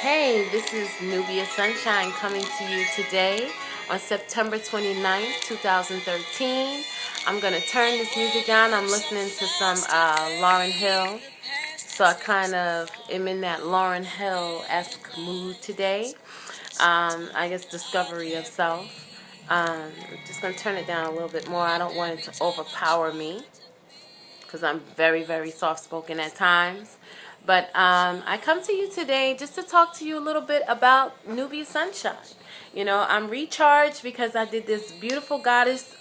Hey, this is Nubia Sunshine coming to you today on September 29th, 2013. I'm going to turn this music down. I'm listening to some Lauryn Hill. So I kind of am in that Lauryn Hill-esque mood today. I guess discovery of self. I'm just going to turn it down a little bit more. I don't want it to overpower me because I'm very, very soft-spoken at times. But I come to you today just to talk to you a little bit about Nubia Sunshine. You know, I'm recharged because I did this beautiful goddess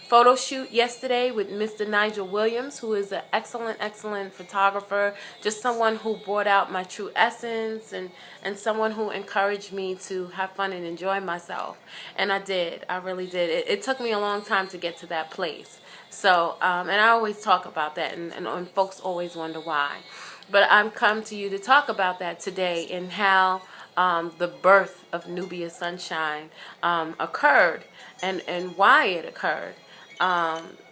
photo shoot yesterday with Mr. Nigel Williams, who is an excellent, excellent photographer, just someone who brought out my true essence and someone who encouraged me to have fun and enjoy myself. And I did. I really did. It took me a long time to get to that place. So, and I always talk about that, and folks always wonder why. But I'm come to you to talk about that today and how the birth of Nubia Sunshine occurred and why it occurred.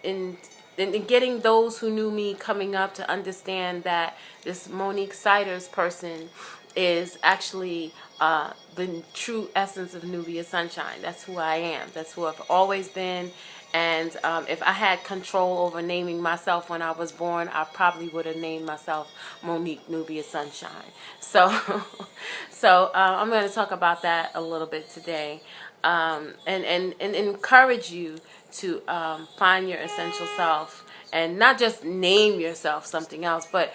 In getting those who knew me coming up to understand that this Monique Siders person is actually the true essence of Nubia Sunshine. That's who I am. That's who I've always been. And if I had control over naming myself when I was born, I probably would have named myself Monique Nubia Sunshine. So, I'm going to talk about that a little bit today, and encourage you to find your essential self and not just name yourself something else, but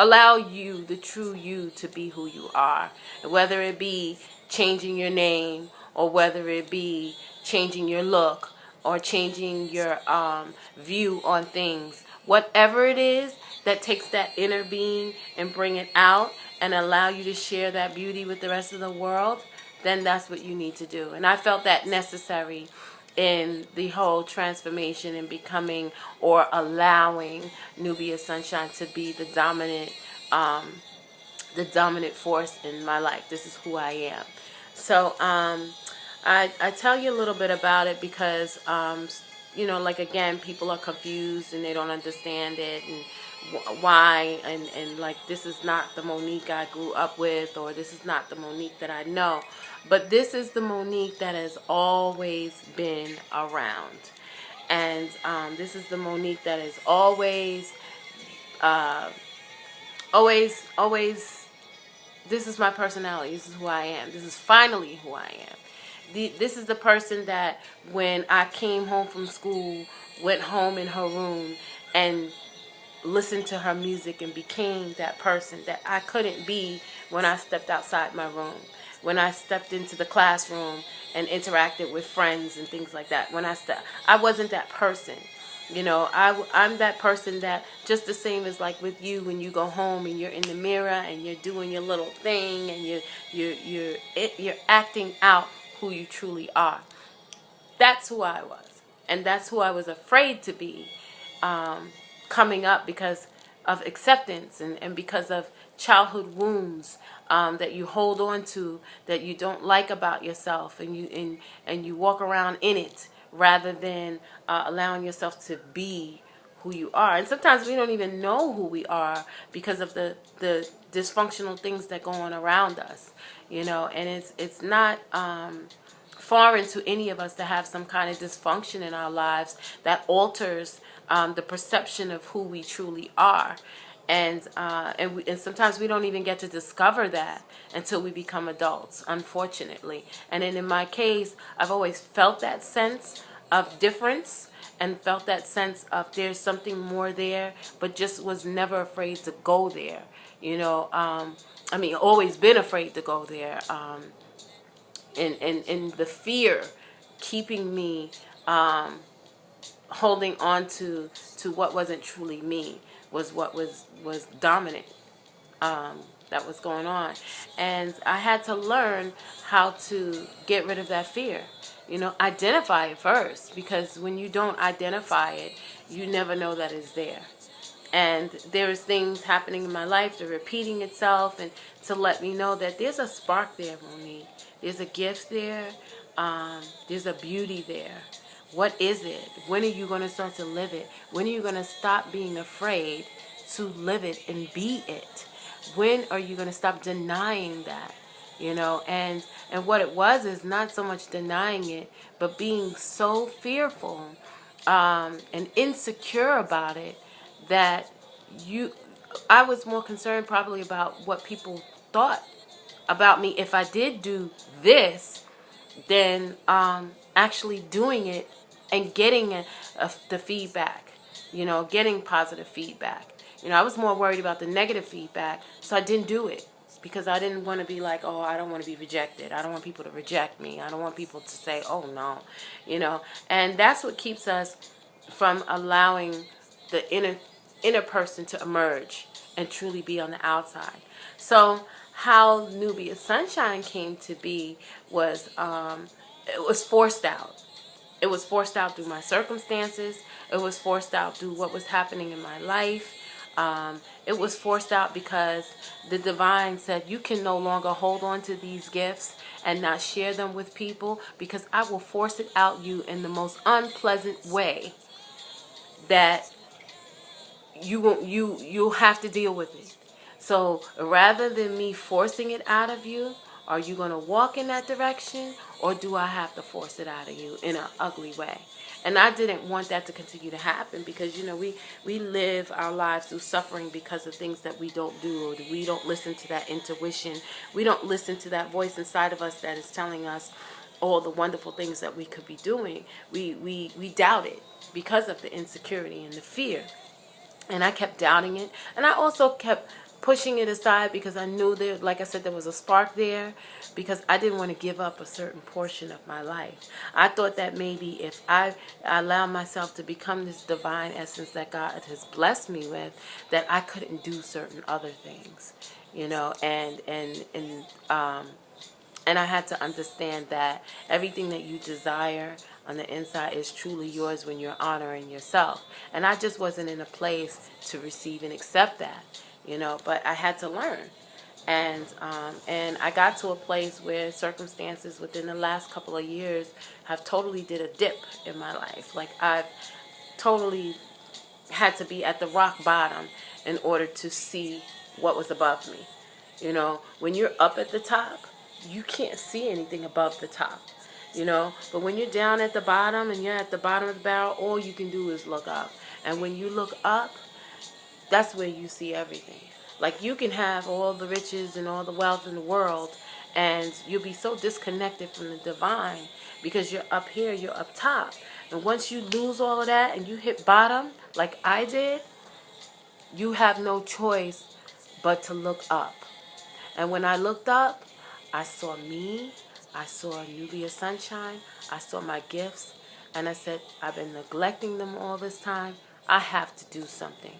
allow you, the true you, to be who you are, whether it be changing your name or whether it be changing your look or changing your view on things. Whatever it is that takes that inner being and bring it out and allow you to share that beauty with the rest of the world, then that's what you need to do. And I felt that necessary in the whole transformation and becoming or allowing Nubia Sunshine to be the dominant force in my life. This is who I am. So I tell you a little bit about it because you know, like, again, people are confused and they don't understand it and why, and like, this is not the Monique I grew up with, or this is not the Monique that I know, but this is the Monique that has always been around. And this is the Monique that is always this is my personality. This is who I am. This is finally who I am. This is the person that when I came home from school, went home in her room and listened to her music and became that person that I couldn't be when I stepped outside my room, when I stepped into the classroom and interacted with friends and things like that. I wasn't that person. You know, I'm that person that, just the same as like with you, when you go home and you're in the mirror and you're doing your little thing and you're acting out who you truly are. That's who I was, and that's who I was afraid to be coming up because of acceptance and because of childhood wounds that you hold on to, that you don't like about yourself, and you walk around in it rather than allowing yourself to be who you are. And sometimes we don't even know who we are because of the dysfunctional things that go on around us, you know. And it's not foreign to any of us to have some kind of dysfunction in our lives that alters the perception of who we truly are. And sometimes we don't even get to discover that until we become adults, unfortunately. And then in my case, I've always felt that sense of difference and felt that sense of there's something more there, but just was never afraid to go there. You know, I mean, always been afraid to go there. And the fear keeping me holding on to what wasn't truly me was what was dominant, that was going on. And I had to learn how to get rid of that fear. You know, identify it first, because when you don't identify it, you never know that it's there. And there's things happening in my life that are repeating itself, and to let me know that there's a spark there, Monique. There's a gift there. There's a beauty there. What is it? When are you going to start to live it? When are you going to stop being afraid to live it and be it? when are you going to stop denying that? And what it was is not so much denying it, but being so fearful and insecure about it that I was more concerned probably about what people thought about me if I did do this than actually doing it and getting the feedback, getting positive feedback. I was more worried about the negative feedback, so I didn't do it because I didn't want to be like, oh, I don't want to be rejected. I don't want people to reject me. I don't want people to say, oh, no, And that's what keeps us from allowing the inner person to emerge and truly be on the outside. So how Nubia Sunshine came to be was it was forced out. It was forced out through my circumstances. It was forced out through what was happening in my life. It was forced out because the divine said, you can no longer hold on to these gifts and not share them with people, because I will force it out you in the most unpleasant way that you'll have to deal with it. So rather than me forcing it out of you, are you going to walk in that direction, or do I have to force it out of you in an ugly way? And I didn't want that to continue to happen, because we live our lives through suffering because of things that we don't do, or we don't listen to that intuition. We don't listen to that voice inside of us that is telling us all the wonderful things that we could be doing. We doubt it because of the insecurity and the fear. And I kept doubting it. And I also kept pushing it aside because I knew there, like I said, there was a spark there, because I didn't want to give up a certain portion of my life. I thought that maybe if I allow myself to become this divine essence that God has blessed me with, that I couldn't do certain other things, and I had to understand that everything that you desire on the inside is truly yours when you're honoring yourself. And I just wasn't in a place to receive and accept that, but I had to learn. And I got to a place where circumstances within the last couple of years have totally did a dip in my life. Like, I've totally had to be at the rock bottom in order to see what was above me. When you're up at the top, you can't see anything above the top, But when you're down at the bottom and you're at the bottom of the barrel, all you can do is look up. And when you look up, that's where you see everything. Like, you can have all the riches and all the wealth in the world, and you'll be so disconnected from the divine because you're up here, you're up top. And once you lose all of that and you hit bottom, like I did, you have no choice but to look up. And when I looked up, I saw me, I saw Nubia Sunshine, I saw my gifts, and I said, I've been neglecting them all this time. I have to do something,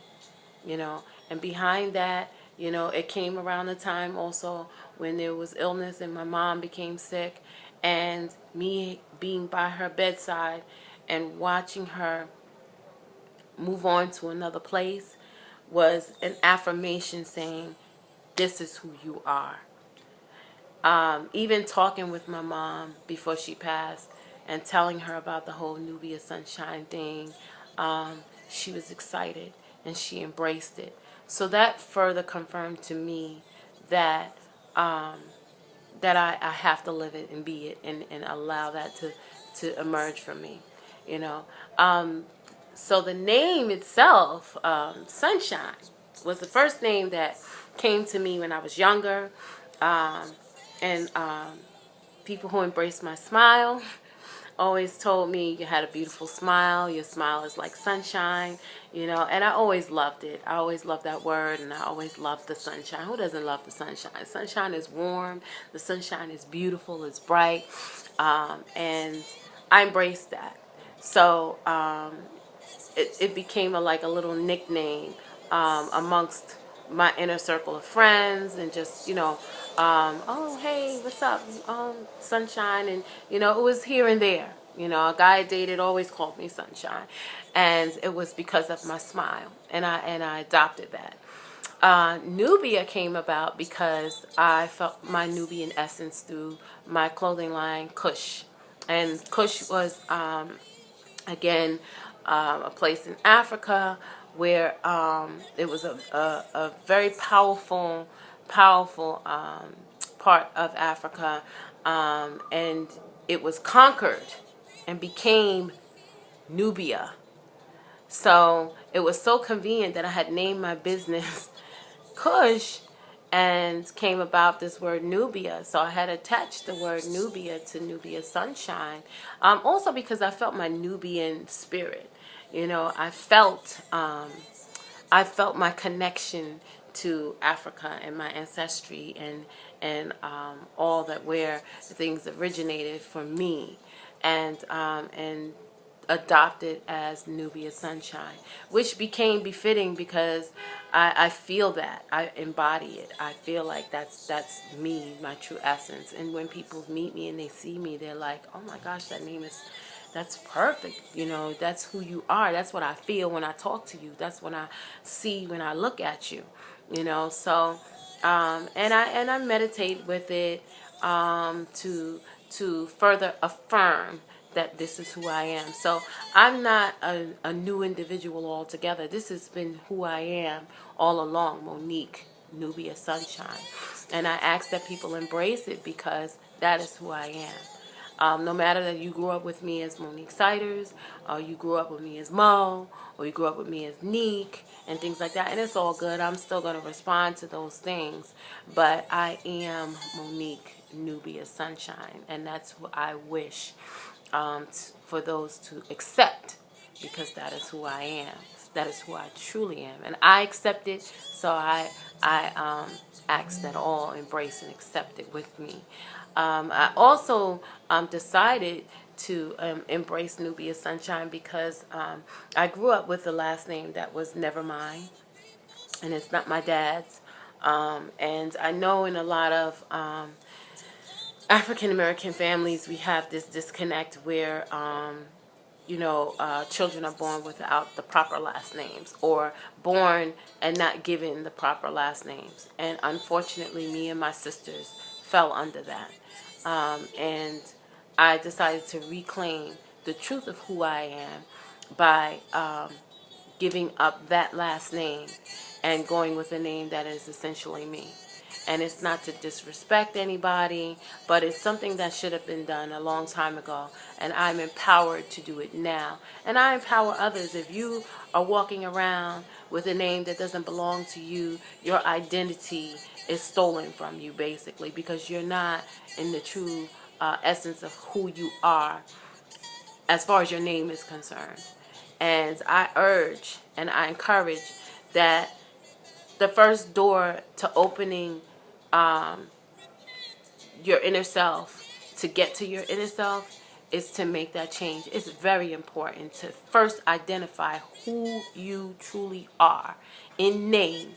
And behind that, it came around the time also when there was illness and my mom became sick, and me being by her bedside and watching her move on to another place was an affirmation saying, this is who you are. Even talking with my mom before she passed and telling her about the whole Nubia Sunshine thing, she was excited and she embraced it. So that further confirmed to me that that I have to live it and be it, and allow that to emerge from me, So the name itself, Sunshine, was the first name that came to me when I was younger. And people who embraced my smile always told me, you had a beautiful smile, your smile is like sunshine, and I always loved it. I always loved that word, and I always loved the sunshine. Who doesn't love the sunshine? Sunshine is warm, the sunshine is beautiful, it's bright, and I embraced that. So it became like a little nickname amongst my inner circle of friends, and just, oh, hey, what's up, Sunshine, and, it was here and there. A guy I dated always called me Sunshine, and it was because of my smile, and I adopted that. Nubia came about because I felt my Nubian essence through my clothing line, Kush. And Kush was, again, a place in Africa where it was a very powerful, powerful part of Africa, and it was conquered and became Nubia. So it was so convenient that I had named my business Kush and came about this word Nubia. So I had attached the word Nubia to Nubia Sunshine. Also because I felt my Nubian spirit. You know, I felt my connection to Africa and my ancestry and all that where things originated for me, and adopted as Nubia Sunshine, which became befitting because I feel that. I embody it. I feel like that's me, my true essence. And when people meet me and they see me, they're like, oh my gosh, that's perfect. You know, that's who you are. That's what I feel when I talk to you. That's what I see when I look at you. You know, so and I meditate with it to further affirm that this is who I am. So I'm not a new individual altogether. This has been who I am all along, Monique Nubia Sunshine. And I ask that people embrace it because that is who I am. No matter that you grew up with me as Monique Siders, or you grew up with me as Mo, or you grew up with me as Neek, and things like that, and it's all good. I'm still going to respond to those things, but I am Monique Nubia Sunshine, and that's who I wish for those to accept, because that is who I am. That is who I truly am, and I accept it. So I ask that all embrace and accept it with me. I also decided to embrace Nubia Sunshine because I grew up with a last name that was never mine, and it's not my dad's. And I know in a lot of African American families we have this disconnect where children are born without the proper last names, or born and not given the proper last names. And unfortunately, me and my sisters fell under that. And I decided to reclaim the truth of who I am by giving up that last name and going with a name that is essentially me. And it's not to disrespect anybody, but it's something that should have been done a long time ago. And I'm empowered to do it now. And I empower others. If you are walking around with a name that doesn't belong to you, your identity is stolen from you, basically, because you're not in the true essence of who you are as far as your name is concerned. And I urge and I encourage that the first door to opening your inner self, to get to your inner self, is to make that change. It's very important to first identify who you truly are in name,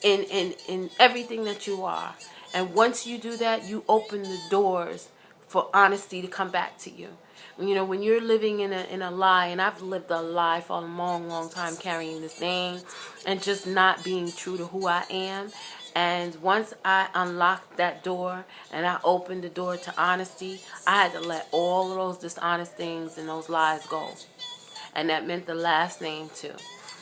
in everything that you are. And once you do that, you open the doors for honesty to come back to you. You know, when you're living in a lie, and I've lived a lie for a long, long time carrying this name and just not being true to who I am. And once I unlocked that door and I opened the door to honesty, I had to let all of those dishonest things and those lies go. And that meant the last name too.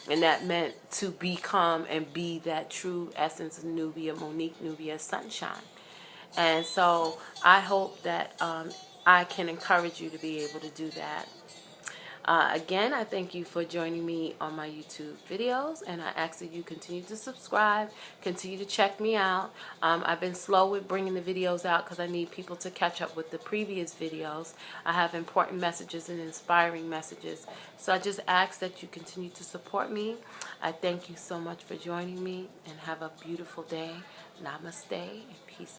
And that meant to become and be that true essence of Nubia, Monique Nubia Sunshine. And so I hope that I can encourage you to be able to do that. Again, I thank you for joining me on my YouTube videos, and I ask that you continue to subscribe, continue to check me out. I've been slow with bringing the videos out because I need people to catch up with the previous videos. I have important messages and inspiring messages, so I just ask that you continue to support me. I thank you so much for joining me, and have a beautiful day. Namaste and peace.